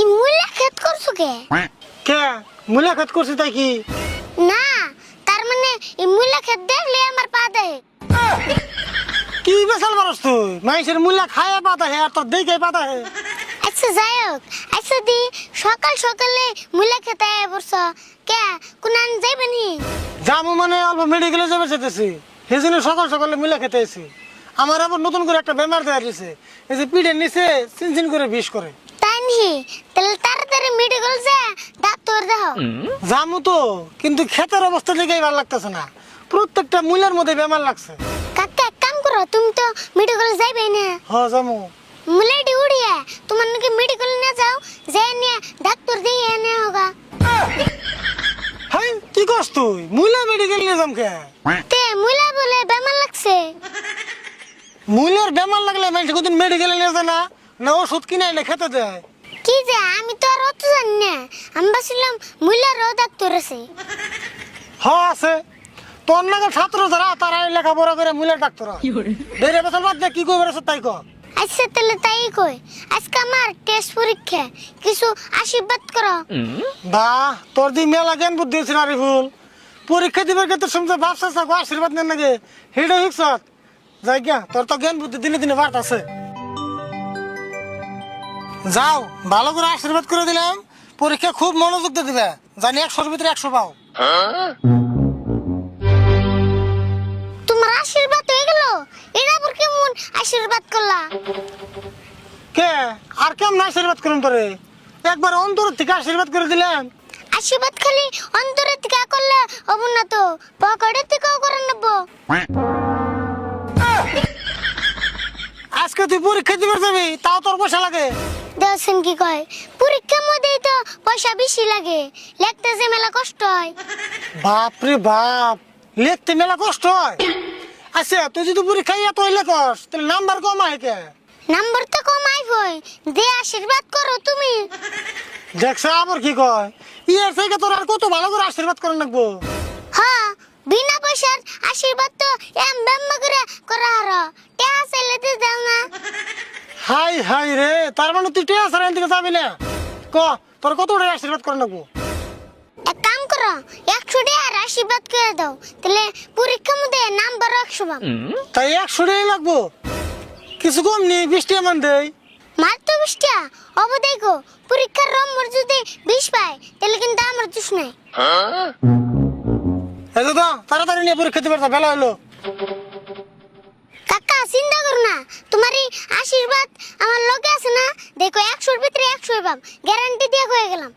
ই মুলা খেত করছো কে? কে মুলা খেত করছি তাই কি? না তার মানে ই মুলা খেত দেখলে আমার পা দেয়। কি বেসাল পারস তুই? মাইসের মুলা খায় পাতা হে আর তোর দেখে পাতা হে। আচ্ছা যাই হোক, আচ্ছা দি সকাল সকালে মুলা খেতে বসছ কে? কোনান যাইবেনি? জামু মানে অল্প মেডিকেলে যাবে যেতেছি, সেজন্য সকাল সকালে মুলা খেতে এসেছি। আমার আবার নতুন করে একটা বেমার দেওয়া দিয়েছে, এই যে পিঠের নিচে চিনচিন করে বিষ করে। তাই নি? তাহলে তাড়াতাড়ি মেডিকেল যা ডাক্তার দেখাও। জামু তো, কিন্তু ক্ষেতের অবস্থা দেখেই ভালো লাগতেছে না, প্রত্যেকটা মুলার মধ্যে বেমার লাগছে। কাকা এক কাম করো, তুমি তো মেডিকেল যাইবে না। হ জামু। মুলাটি উড়িয়ে তোমার নাকি মেডিকেল না যাও, যাই নিয়ে ডাক্তার দিয়ে এনে হোগা। হাই কি করছ তুই? মুলা মেডিকেল নিয়ে যাম কে? তে মুলা বলে বেমার লাগছে। মুলার বেমার লাগলে মানুষ কোনদিন মেডিকেলে নিয়ে যায় না? না ওষুধ কিনে এনে খেতে দেয়? কি যে আমি তো আর অত জানি না, আমি ভাবছিলাম মুলারও ডাক্তার আছে। হ আছে, তোর নাকি ছাত্র যারা তারা লেখাপড়া করে মুলার ডাক্তার হয়। দেড় বছর বাদ দিয়ে কি করবে তাই কর। আচ্ছা তাহলে তাই কই, আজকে আমার টেস্ট পরীক্ষা, কিছু আশীর্বাদ করো। বাহ, তোর দি মেলা জ্ঞান বুদ্ধি আছে নারী ফুল। পরীক্ষা দিবার ক্ষেত্রে শুনতে ভাবছা চাকো আশীর্বাদ নেন নাকি? হেডে হিকসত যাই গিয়া, তোর তো জ্ঞান বুদ্ধি দিনে দিনে বাড়তাছে। যাও, ভালো করে আশীর্বাদ করে দিলাম, পরীক্ষা খুব মনোযোগ দিয়ে দিবে, জানি 100-র ভিতরে 100 পাও। তোমার আশীর্বাদ হয়ে গেল? এটা আবার কেমন আশীর্বাদ করলা? কে আর কেমন আশীর্বাদ করুন তোরে? একবার অন্তর থেকে আশীর্বাদ করে দিলাম। আশীর্বাদ খালি অন্তরে থেকে করলে হবো না তো, পকেটে থেকেও করে নেবো। আজকে তুই পরীক্ষা দিবার যাবি, তাও তোর পয়সা লাগে। দেখছেন কি কয়, পরীক্ষার মধ্যেই তো পয়সা বেশি লাগে, লিখতে যে মেলা কষ্ট হয়। বাপরে বাপ, লিখতে মেলা কষ্ট হয়। আচ্ছা তুই যদি পরীক্ষায় এত লেখস তাহলে নাম্বার কম হয় কে? নাম্বার তো কমাই ভই, দে আশীর্বাদ করো তুমি। দেখছ আবার কি কয়, ইয়ার থেকে তোর আর কত ভালো করে আশীর্বাদ করে রাখবো। হ্যাঁ, বিনা পয়সার আশীর্বাদ তো এম ব্যাম্মা করে করা হারো, টেহা চাইলে তো দাও না। হাই হাই রে, তার মানে তুই টেয়া সারা দিকে যাবি না? ক তোর কত টাকা আশীর্বাদ করে রাখবো? এক কাম করো, 100 টাকার আশীর্বাদ করে দাও, তাহলে পরীক্ষার মধ্যে নাম্বার 100 পাবো। তাই 100 টাকা লাগবো? কিছু কম নি, 20 টাকা মান দেই। মাত্র 20 টাকা? অব দেখো, পরীক্ষার নম্বর যদি 20 পায় তাহলে কিন্তু আমার দোষ নাই। এই তো তাড়াতাড়ি নিয়ে পরীক্ষা দিবার যা, বেলা হলো। কাকা চিন্তা করো না, তোমার এই আশীর্বাদ আমার লগে আছে না, দেখো 100-র ভিতরে 100 পাব, গ্যারান্টি দিয়ে হয়ে গেলাম।